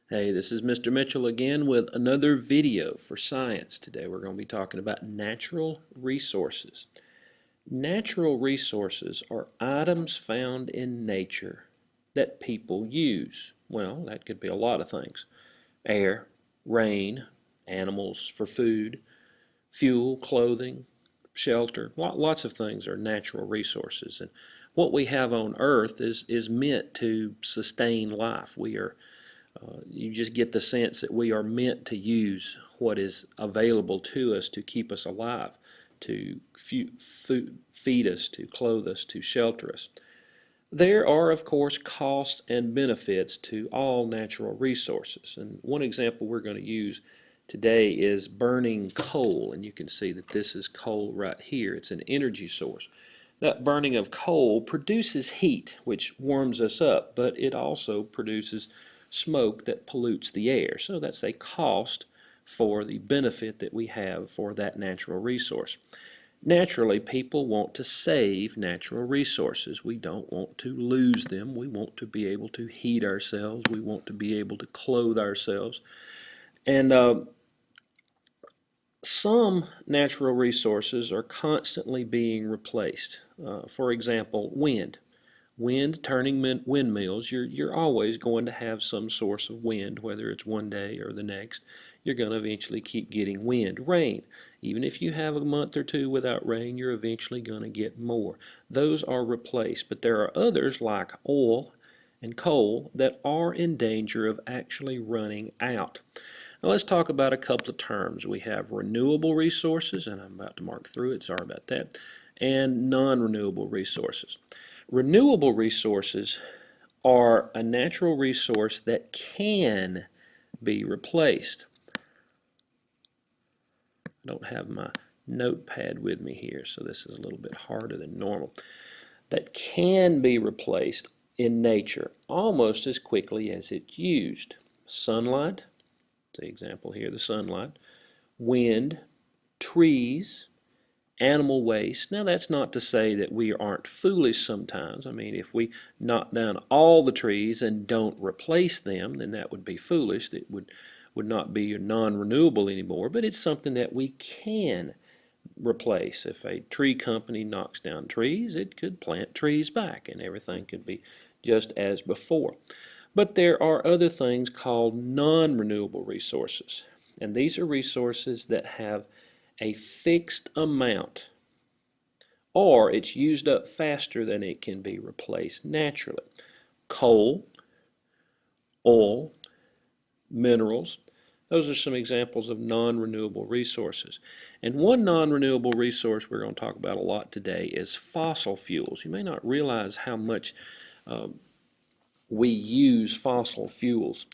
Hey, this is Mr. Mitchell again with another video for science. Today we're going to be talking about natural resources. Natural resources are items found in nature that people use. Well, that could be a lot of things. Air, rain, animals for food, fuel, clothing, shelter. Lots of things are natural resources. And what we have on Earth is meant to sustain life. You just get the sense that we are meant to use what is available to us to keep us alive, to feed us, to clothe us, to shelter us. There are, of course, costs and benefits to all natural resources. And one example we're going to use today is burning coal. And you can see that this is coal right here. It's an energy source. That burning of coal produces heat, which warms us up, but it also produces smoke that pollutes the air. So that's a cost for the benefit that we have for that natural resource. Naturally, people want to save natural resources. We don't want to lose them. We want to be able to heat ourselves. We want to be able to clothe ourselves. And some natural resources are constantly being replaced. For example, wind. Wind turning windmills, you're always going to have some source of wind, whether it's one day or the next. You're going to eventually keep getting wind. Rain, even if you have a month or two without rain, you're eventually going to get more. Those are replaced, but there are others like oil and coal that are in danger of actually running out. Now let's talk about a couple of terms. We have renewable resources, and I'm about to mark through it, sorry about that, and non-renewable resources. Renewable resources are a natural resource that can be replaced. I don't have my notepad with me here, so this is a little bit harder than normal. That can be replaced in nature almost as quickly as it's used. Sunlight, the example here, the sunlight, wind, trees, animal waste. Now that's not to say that we aren't foolish sometimes. I mean, if we knock down all the trees and don't replace them, then that would be foolish. It would not be non-renewable anymore, but it's something that we can replace. If a tree company knocks down trees, it could plant trees back and everything could be just as before. But there are other things called non-renewable resources, and these are resources that have a fixed amount, or it's used up faster than it can be replaced naturally. Coal, oil, minerals, those are some examples of non-renewable resources. And one non-renewable resource we're going to talk about a lot today is fossil fuels. You may not realize how much we use fossil fuels.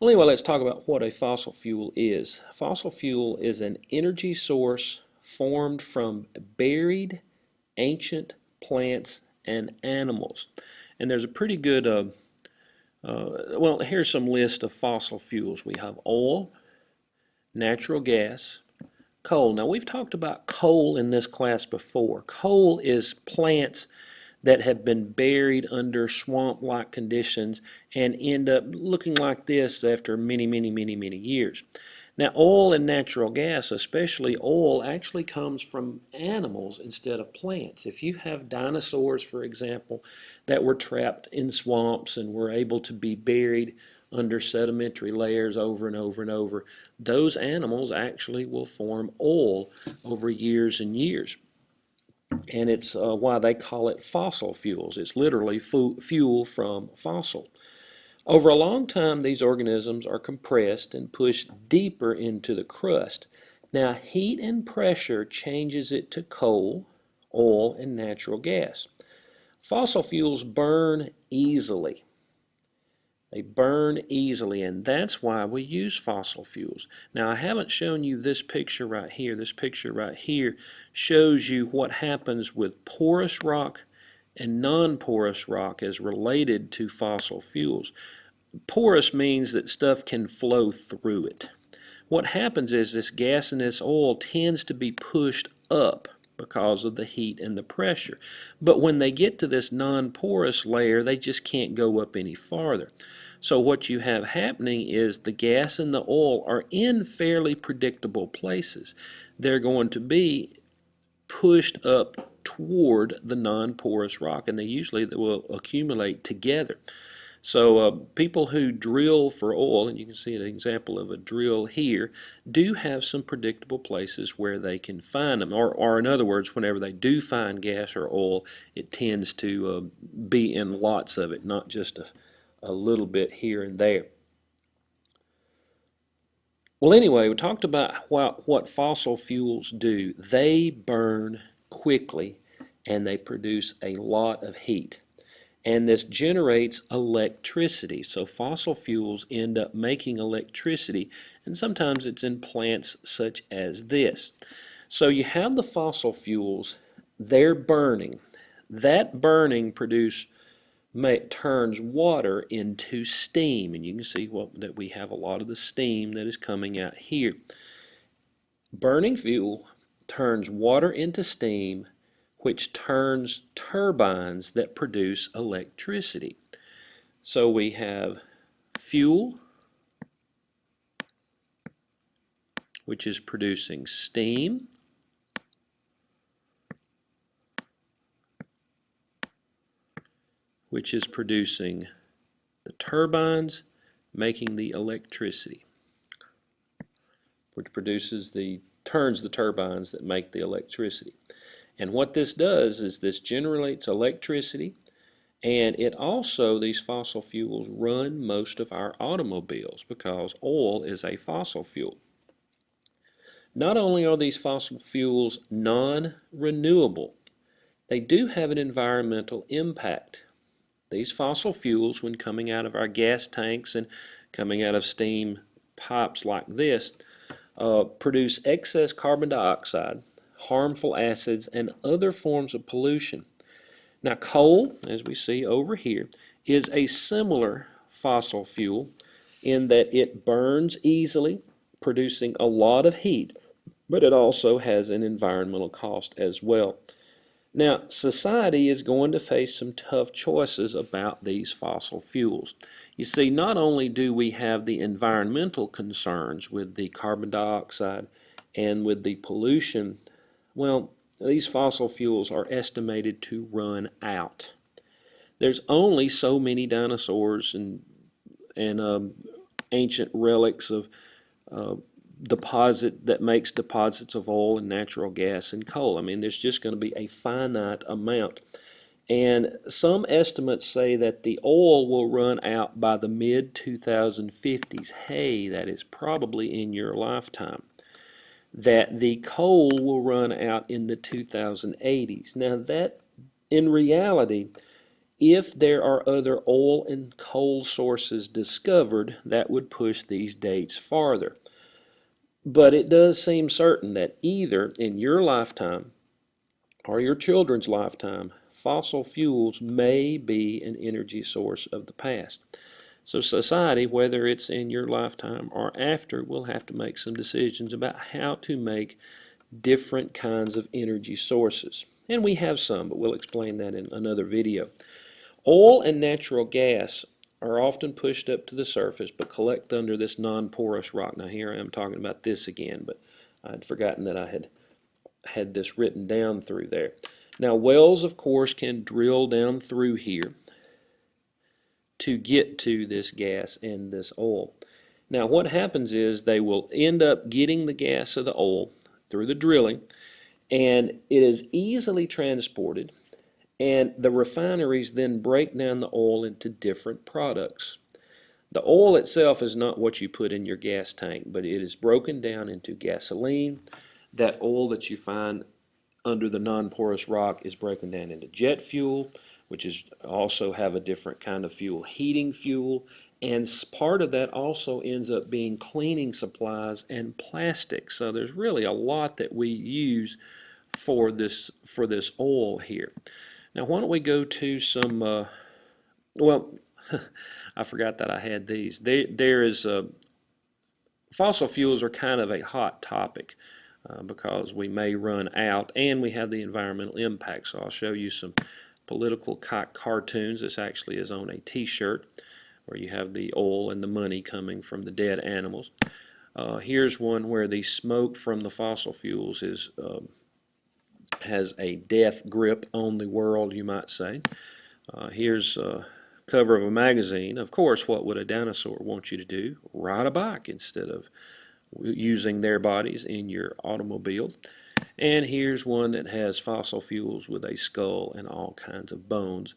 Well, anyway, let's talk about what a fossil fuel is. Fossil fuel is an energy source formed from buried ancient plants and animals. And there's a pretty good, well, here's some list of fossil fuels. We have oil, natural gas, coal. Now, we've talked about coal in this class before. Coal is plants that have been buried under swamp-like conditions and end up looking like this after many, many, many, many years. Now, oil and natural gas, especially oil, actually comes from animals instead of plants. If you have dinosaurs, for example, that were trapped in swamps and were able to be buried under sedimentary layers over and over and over, those animals actually will form oil over years and years. And it's why they call it fossil fuels. It's literally fuel from fossil. Over a long time, these organisms are compressed and pushed deeper into the crust. Now, heat and pressure changes it to coal, oil, and natural gas. Fossil fuels burn easily. They burn easily, and that's why we use fossil fuels. Now, I haven't shown you this picture right here. This picture right here shows you what happens with porous rock and non-porous rock as related to fossil fuels. Porous means that stuff can flow through it. What happens is this gas and this oil tends to be pushed up because of the heat and the pressure. But when they get to this non-porous layer, they just can't go up any farther. So what you have happening is the gas and the oil are in fairly predictable places. They're going to be pushed up toward the non-porous rock, and they usually will accumulate together. So people who drill for oil, and you can see an example of a drill here, do have some predictable places where they can find them. Or in other words, whenever they do find gas or oil, it tends to be in lots of it, not just a little bit here and there. Well, anyway, we talked about what fossil fuels do. They burn quickly and they produce a lot of heat. And this generates electricity. So fossil fuels end up making electricity, and sometimes it's in plants such as this. So you have the fossil fuels, they're burning. That burning turns water into steam, and you can see that we have a lot of the steam that is coming out here. Burning fuel turns water into steam, which turns turbines that produce electricity. So we have fuel, which is producing steam, which is producing the turbines, making the electricity, which turns the turbines that make the electricity. And what this does is this generates electricity, and it also, these fossil fuels run most of our automobiles because oil is a fossil fuel. Not only are these fossil fuels non-renewable, they do have an environmental impact. These fossil fuels, when coming out of our gas tanks and coming out of steam pipes like this, produce excess carbon dioxide, harmful acids, and other forms of pollution. Now, coal, as we see over here, is a similar fossil fuel in that it burns easily, producing a lot of heat, but it also has an environmental cost as well. Now, society is going to face some tough choices about these fossil fuels. You see, not only do we have the environmental concerns with the carbon dioxide and with the pollution, well, these fossil fuels are estimated to run out. There's only so many dinosaurs and ancient relics of deposit that makes deposits of oil and natural gas and coal. I mean, there's just going to be a finite amount. And some estimates say that the oil will run out by the mid-2050s. Hey, that is probably in your lifetime. That the coal will run out in the 2080s. Now that, in reality, if there are other oil and coal sources discovered, that would push these dates farther. But it does seem certain that either in your lifetime or your children's lifetime, fossil fuels may be an energy source of the past. So society, whether it's in your lifetime or after, will have to make some decisions about how to make different kinds of energy sources. And we have some, but we'll explain that in another video. Oil and natural gas are often pushed up to the surface but collect under this non-porous rock. Now here I am talking about this again, but I'd forgotten that I had this written down through there. Now wells, of course, can drill down through here to get to this gas and this oil. Now what happens is they will end up getting the gas or the oil through the drilling, and it is easily transported, and the refineries then break down the oil into different products. The oil itself is not what you put in your gas tank, but it is broken down into gasoline. That oil that you find under the non-porous rock is broken down into jet fuel, which is also have a different kind of fuel, heating fuel, and part of that also ends up being cleaning supplies and plastics. So there's really a lot that we use for this oil here. Now why don't we go to some, well, I forgot that I had these. Fossil fuels are kind of a hot topic because we may run out and we have the environmental impact. So I'll show you some political cartoons. This actually is on a t-shirt. where you have the oil and the money coming from the dead animals. Here's one where the smoke from the fossil fuels has a death grip on the world, you might say. Here's a cover of a magazine. Of course, what would a dinosaur want you to do? Ride a bike instead of using their bodies in your automobiles. And here's one that has fossil fuels with a skull and all kinds of bones.